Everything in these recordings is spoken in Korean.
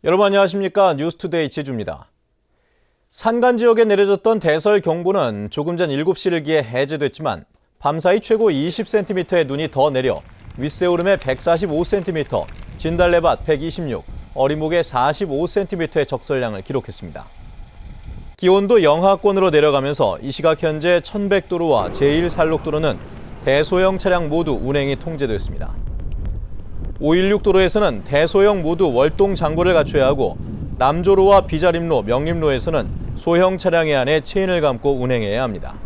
여러분 안녕하십니까? 뉴스투데이 제주입니다. 산간 지역에 내려졌던 대설 경보는 조금 전 7시를 기해 해제됐지만 밤사이 최고 20cm의 눈이 더 내려 윗세오름에 145cm, 진달래밭 126, 어리목에 45cm의 적설량을 기록했습니다. 기온도 영하권으로 내려가면서 이 시각 현재 1100도로와 제1산록도로는 대소형 차량 모두 운행이 통제됐습니다. 516도로에서는 대소형 모두 월동 장고를 갖춰야 하고 남조로와 비자림로, 명림로에서는 소형 차량에 한해 체인을 감고 운행해야 합니다.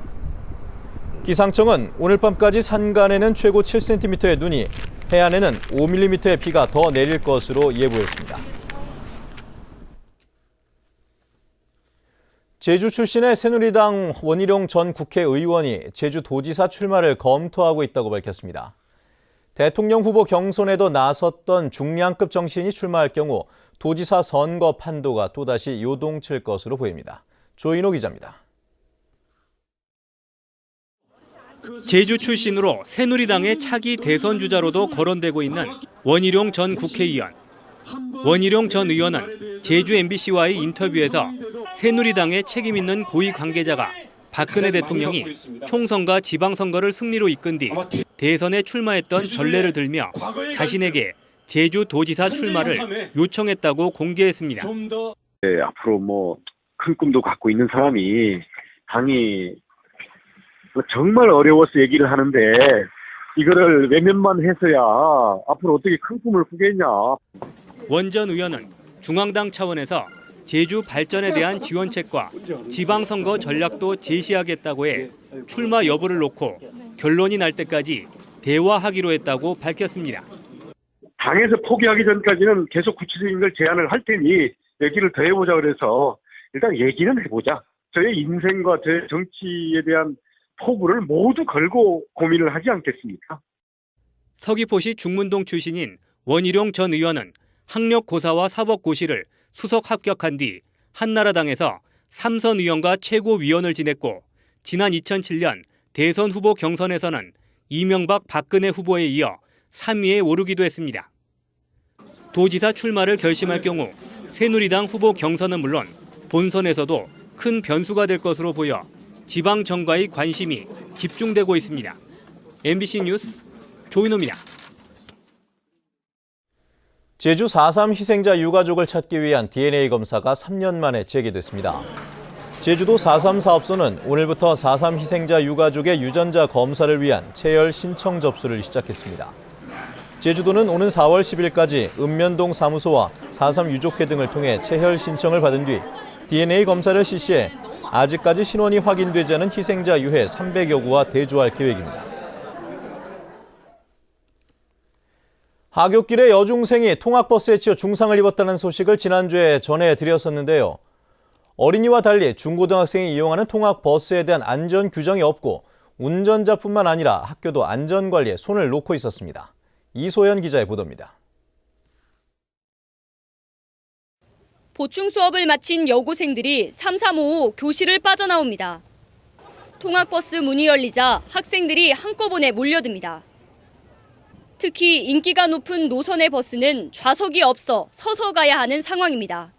기상청은 오늘 밤까지 산간에는 최고 7cm의 눈이, 해안에는 5mm의 비가 더 내릴 것으로 예보했습니다. 제주 출신의 새누리당 원희룡 전 국회의원이 제주도지사 출마를 검토하고 있다고 밝혔습니다. 대통령 후보 경선에도 나섰던 중량급 정치인이 출마할 경우 도지사 선거 판도가 또다시 요동칠 것으로 보입니다. 조인호 기자입니다. 제주 출신으로 새누리당의 차기 대선 주자로도 거론되고 있는 원희룡 전 국회의원. 원희룡 전 의원은 제주 MBC와의 인터뷰에서 새누리당의 책임 있는 고위 관계자가 박근혜 대통령이 총선과 지방선거를 승리로 이끈 뒤 대선에 출마했던 전례를 들며 자신에게 제주도지사 출마를 요청했다고 공개했습니다. 네, 앞으로 큰 꿈도 갖고 있는 사람이 당이 정말 어려워서 얘기를 하는데 이거를 외면만 해서야 앞으로 어떻게 큰 꿈을 꾸겠냐. 원 전 의원은 중앙당 차원에서 제주 발전에 대한 지원책과 지방선거 전략도 제시하겠다고 해 출마 여부를 놓고 결론이 날 때까지 대화하기로 했다고 밝혔습니다. 당에서 포기하기 전까지는 계속 구체적인 걸 제안을 할 테니 얘기를 더 해보자 그래서 일단 얘기는 해보자. 저의 인생과 제 정치에 대한 포부를 모두 걸고 고민을 하지 않겠습니까? 서귀포시 중문동 출신인 원희룡 전 의원은 학력고사와 사법고시를 수석 합격한 뒤 한나라당에서 삼선 의원과 최고위원을 지냈고 지난 2007년 대선 후보 경선에서는 이명박 박근혜 후보에 이어 3위에 오르기도 했습니다. 도지사 출마를 결심할 경우 새누리당 후보 경선은 물론 본선에서도 큰 변수가 될 것으로 보여 지방 정가의 관심이 집중되고 있습니다. MBC 뉴스 조인호입니다. 제주 4.3 희생자 유가족을 찾기 위한 DNA 검사가 3년 만에 재개됐습니다. 제주도 4.3 사업소는 오늘부터 4.3 희생자 유가족의 유전자 검사를 위한 체열 신청 접수를 시작했습니다. 제주도는 오는 4월 10일까지 읍면동 사무소와 4.3 유족회 등을 통해 체혈 신청을 받은 뒤 DNA 검사를 실시해 아직까지 신원이 확인되지 않은 희생자 유해 300여 구와 대조할 계획입니다. 하굣길에 여중생이 통학버스에 치여 중상을 입었다는 소식을 지난주에 전해드렸었는데요. 어린이와 달리 중고등학생이 이용하는 통학버스에 대한 안전 규정이 없고 운전자뿐만 아니라 학교도 안전관리에 손을 놓고 있었습니다. 이소연 기자의 보도입니다. 보충 수업을 마친 여고생들이 3-3-5 교실을 빠져나옵니다. 통학버스 문이 열리자 학생들이 한꺼번에 몰려듭니다. 특히 인기가 높은 노선의 버스는 좌석이 없어 서서 가야 하는 상황입니다.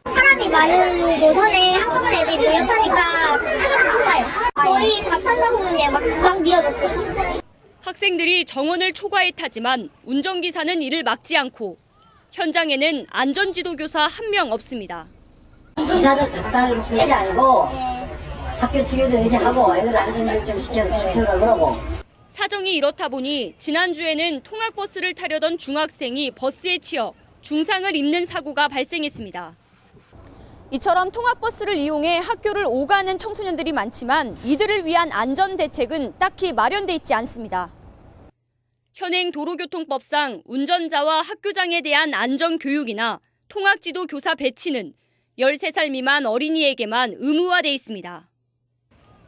사람이 많은 노선에 한꺼번에 애들이 몰려 타니까 차가 다 좁아요. 거의 다 탄다고 보면 막 밀어넣죠. 학생들이 정원을 초과해 타지만 운전기사는 이를 막지 않고 현장에는 안전지도교사 1명 없습니다. 기사들 닥달을 부리지 않고 학교 측에도 얘기하고 애들 안전교육 좀 시켜서 지도라 그러고. 사정이 이렇다 보니 지난주에는 통학버스를 타려던 중학생이 버스에 치여 중상을 입는 사고가 발생했습니다. 이처럼 통학버스를 이용해 학교를 오가는 청소년들이 많지만 이들을 위한 안전 대책은 딱히 마련돼 있지 않습니다. 현행 도로교통법상 운전자와 학교장에 대한 안전교육이나 통학지도 교사 배치는 13살 미만 어린이에게만 의무화돼 있습니다.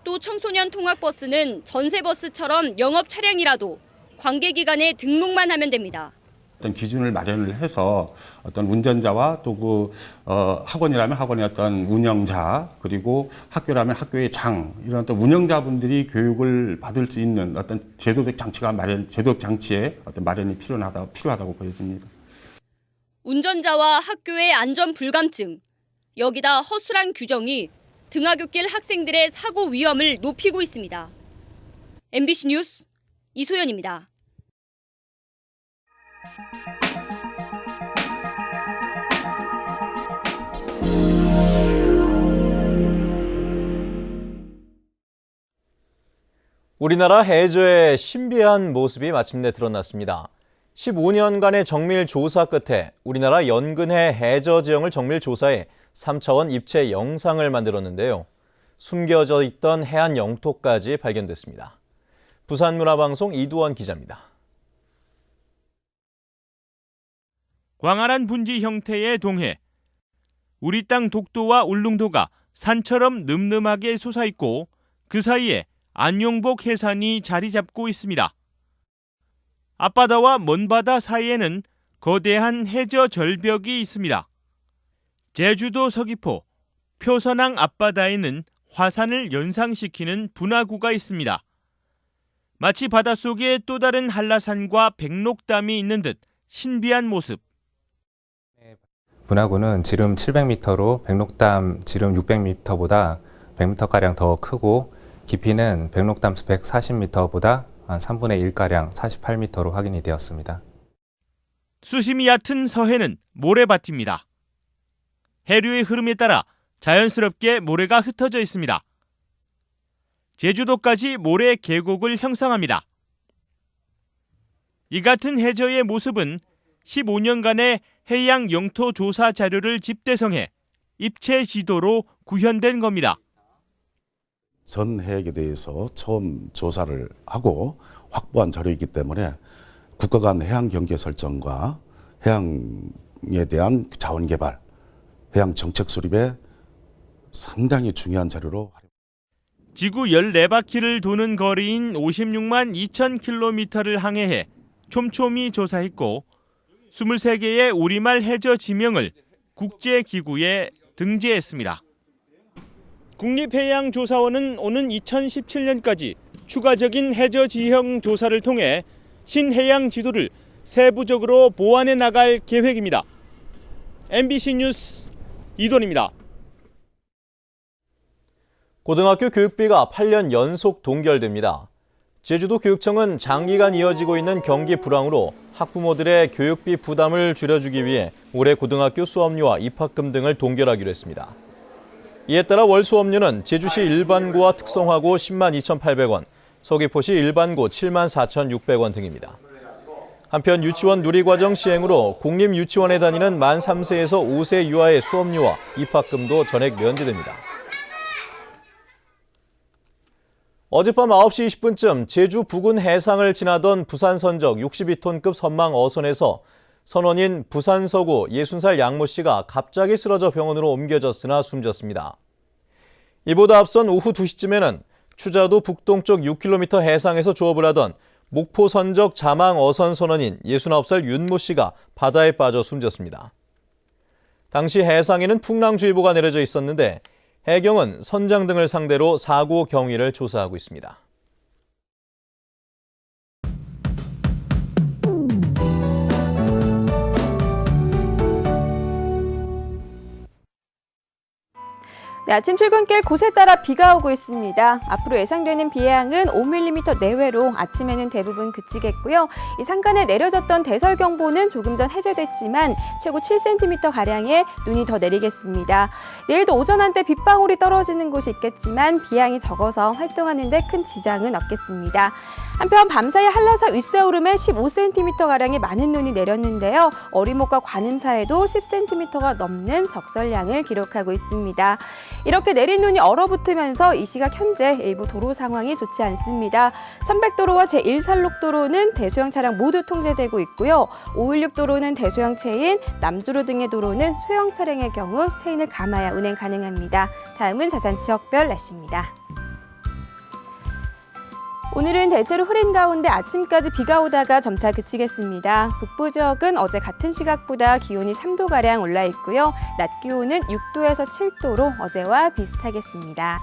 또 청소년 통학버스는 전세버스처럼 영업 차량이라도 관계기관에 등록만 하면 됩니다. 어떤 기준을 마련을 해서 어떤 운전자와 또 학원이라면 학원의 어떤 운영자, 그리고 학교라면 학교의 장, 이런 어떤 운영자분들이 교육을 받을 수 있는 어떤 제도적 장치의 어떤 마련이 필요하다고 보여집니다. 운전자와 학교의 안전 불감증, 여기다 허술한 규정이 등하굣길 학생들의 사고 위험을 높이고 있습니다. MBC 뉴스 이소연입니다. 우리나라 해저의 신비한 모습이 마침내 드러났습니다. 15년간의 정밀 조사 끝에 우리나라 연근해 해저 지형을 정밀 조사해 3차원 입체 영상을 만들었는데요. 숨겨져 있던 해안 영토까지 발견됐습니다. 부산문화방송 이두원 기자입니다. 광활한 분지 형태의 동해. 우리 땅 독도와 울릉도가 산처럼 늠름하게 솟아있고 그 사이에 안용복 해산이 자리 잡고 있습니다. 앞바다와 먼바다 사이에는 거대한 해저 절벽이 있습니다. 제주도 서귀포, 표선항 앞바다에는 화산을 연상시키는 분화구가 있습니다. 마치 바닷속에 또 다른 한라산과 백록담이 있는 듯 신비한 모습. 분화구는 지름 700m로 백록담 지름 600m보다 100m가량 더 크고 깊이는 백록담 140m보다 한 3분의 1가량 48m로 확인이 되었습니다. 수심이 얕은 서해는 모래밭입니다. 해류의 흐름에 따라 자연스럽게 모래가 흩어져 있습니다. 제주도까지 모래 계곡을 형성합니다. 이 같은 해저의 모습은 15년간의 해양 영토 조사 자료를 집대성해 입체 지도로 구현된 겁니다. 전 해역에 대해서 처음 조사를 하고 확보한 자료이기 때문에 국가 간 해양 경계 설정과 해양에 대한 자원 개발, 해양 정책 수립에 상당히 중요한 자료로. 지구 14바퀴를 도는 거리인 56만 2천 킬로미터를 항해해 촘촘히 조사했고 23개의 우리말 해저 지명을 국제기구에 등재했습니다. 국립해양조사원은 오는 2017년까지 추가적인 해저 지형 조사를 통해 신해양 지도를 세부적으로 보완해 나갈 계획입니다. MBC 뉴스 이돈입니다. 고등학교 교육비가 8년 연속 동결됩니다. 제주도 교육청은 장기간 이어지고 있는 경기 불황으로 학부모들의 교육비 부담을 줄여주기 위해 올해 고등학교 수업료와 입학금 등을 동결하기로 했습니다. 이에 따라 월 수업료는 제주시 일반고와 특성화고 10만 2,800원, 서귀포시 일반고 7만 4,600원 등입니다. 한편 유치원 누리과정 시행으로 공립유치원에 다니는 만 3세에서 5세 유아의 수업료와 입학금도 전액 면제됩니다. 어젯밤 9시 20분쯤 제주 부근 해상을 지나던 부산선적 62톤급 선망 어선에서 선원인 부산서구 60살 양모 씨가 갑자기 쓰러져 병원으로 옮겨졌으나 숨졌습니다. 이보다 앞선 오후 2시쯤에는 추자도 북동쪽 6km 해상에서 조업을 하던 목포선적 자망 어선 선원인 69살 윤모 씨가 바다에 빠져 숨졌습니다. 당시 해상에는 풍랑주의보가 내려져 있었는데 해경은 선장 등을 상대로 사고 경위를 조사하고 있습니다. 네, 아침 출근길 곳에 따라 비가 오고 있습니다. 앞으로 예상되는 비 양은 5mm 내외로 아침에는 대부분 그치겠고요. 이 산간에 내려졌던 대설경보는 조금 전 해제됐지만 최고 7cm가량의 눈이 더 내리겠습니다. 내일도 오전 한때 빗방울이 떨어지는 곳이 있겠지만 비 양이 적어서 활동하는 데 큰 지장은 없겠습니다. 한편 밤사이 한라산 윗세오름에 15cm가량의 많은 눈이 내렸는데요. 어리목과 관음 사이에도 10cm가 넘는 적설량을 기록하고 있습니다. 이렇게 내린 눈이 얼어붙으면서 이 시각 현재 일부 도로 상황이 좋지 않습니다. 천백도로와 제1산록도로는 대소형 차량 모두 통제되고 있고요. 516도로는 대소형 체인, 남주로 등의 도로는 소형 차량의 경우 체인을 감아야 운행 가능합니다. 다음은 자산 지역별 날씨입니다. 오늘은 대체로 흐린 가운데 아침까지 비가 오다가 점차 그치겠습니다. 북부 지역은 어제 같은 시각보다 기온이 3도가량 올라 있고요. 낮 기온은 6도에서 7도로 어제와 비슷하겠습니다.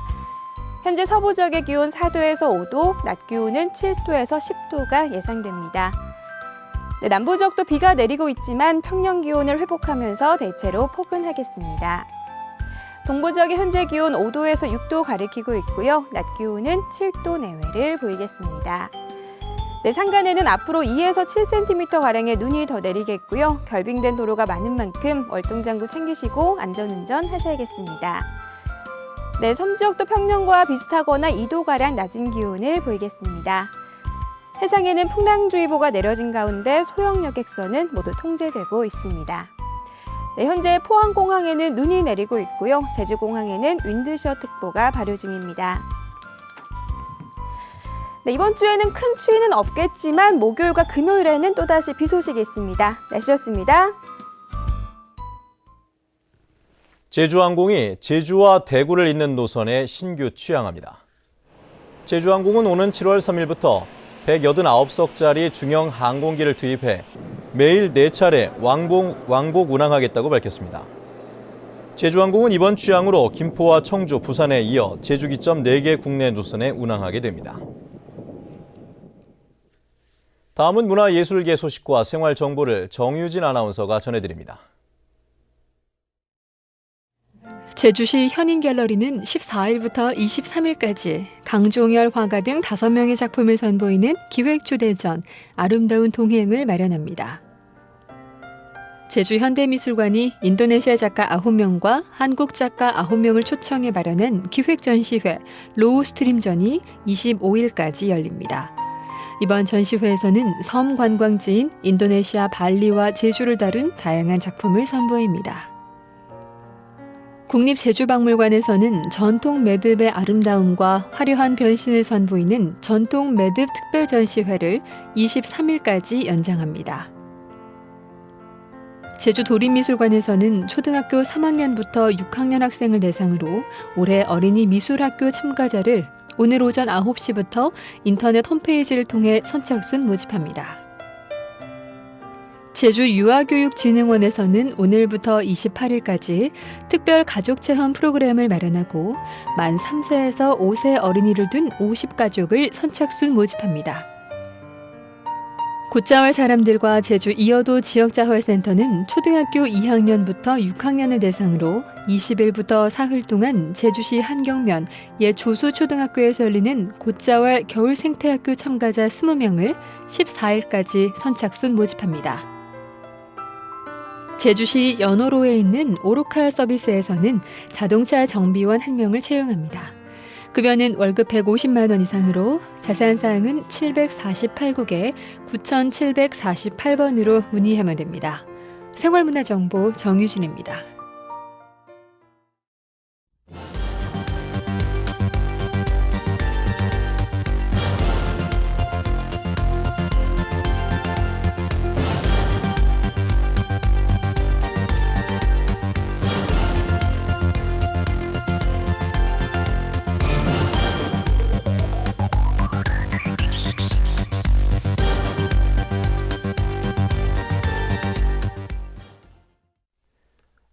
현재 서부 지역의 기온 4도에서 5도, 낮 기온은 7도에서 10도가 예상됩니다. 네, 남부 지역도 비가 내리고 있지만 평년 기온을 회복하면서 대체로 포근하겠습니다. 동부 지역의 현재 기온 5도에서 6도 가리키고 있고요. 낮 기온은 7도 내외를 보이겠습니다. 네, 산간에는 앞으로 2에서 7cm가량의 눈이 더 내리겠고요. 결빙된 도로가 많은 만큼 월동장구 챙기시고 안전운전 하셔야겠습니다. 네, 섬 지역도 평년과 비슷하거나 2도가량 낮은 기온을 보이겠습니다. 해상에는 풍랑주의보가 내려진 가운데 소형 여객선은 모두 통제되고 있습니다. 네, 현재 포항공항에는 눈이 내리고 있고요. 제주공항에는 윈드셔 특보가 발효 중입니다. 네, 이번 주에는 큰 추위는 없겠지만 목요일과 금요일에는 또다시 비 소식이 있습니다. 날씨였습니다. 제주항공이 제주와 대구를 잇는 노선에 신규 취항합니다. 제주항공은 오는 7월 3일부터 189석짜리 중형 항공기를 투입해 매일 4차례 왕복 운항하겠다고 밝혔습니다. 제주항공은 이번 취항으로 김포와 청주, 부산에 이어 제주 기점 4개 국내 노선에 운항하게 됩니다. 다음은 문화예술계 소식과 생활 정보를 정유진 아나운서가 전해드립니다. 제주시 현인갤러리는 14일부터 23일까지 강종열 화가 등 5명의 작품을 선보이는 기획초대전 아름다운 동행을 마련합니다. 제주현대미술관이 인도네시아 작가 9명과 한국 작가 9명을 초청해 마련한 기획전시회 로우스트림전이 25일까지 열립니다. 이번 전시회에서는 섬 관광지인 인도네시아 발리와 제주를 다룬 다양한 작품을 선보입니다. 국립제주박물관에서는 전통 매듭의 아름다움과 화려한 변신을 선보이는 전통 매듭 특별전시회를 23일까지 연장합니다. 제주도립미술관에서는 초등학교 3학년부터 6학년 학생을 대상으로 올해 어린이 미술학교 참가자를 오늘 오전 9시부터 인터넷 홈페이지를 통해 선착순 모집합니다. 제주유아교육진흥원에서는 오늘부터 28일까지 특별 가족체험 프로그램을 마련하고 만 3세에서 5세 어린이를 둔 50가족을 선착순 모집합니다. 곶자월 사람들과 제주 이어도 지역자활센터는 초등학교 2학년부터 6학년을 대상으로 20일부터 사흘 동안 제주시 한경면 옛 조수초등학교에서 열리는 곶자월 겨울생태학교 참가자 20명을 14일까지 선착순 모집합니다. 제주시 연호로에 있는 오로카 서비스에서는 자동차 정비원 1명을 채용합니다. 급여는 월급 150만 원 이상으로 자세한 사항은 748국에 9748번으로 문의하면 됩니다. 생활문화정보 정유진입니다.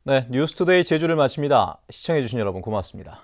네, 뉴스투데이 제주를 마칩니다. 시청해주신 여러분 고맙습니다.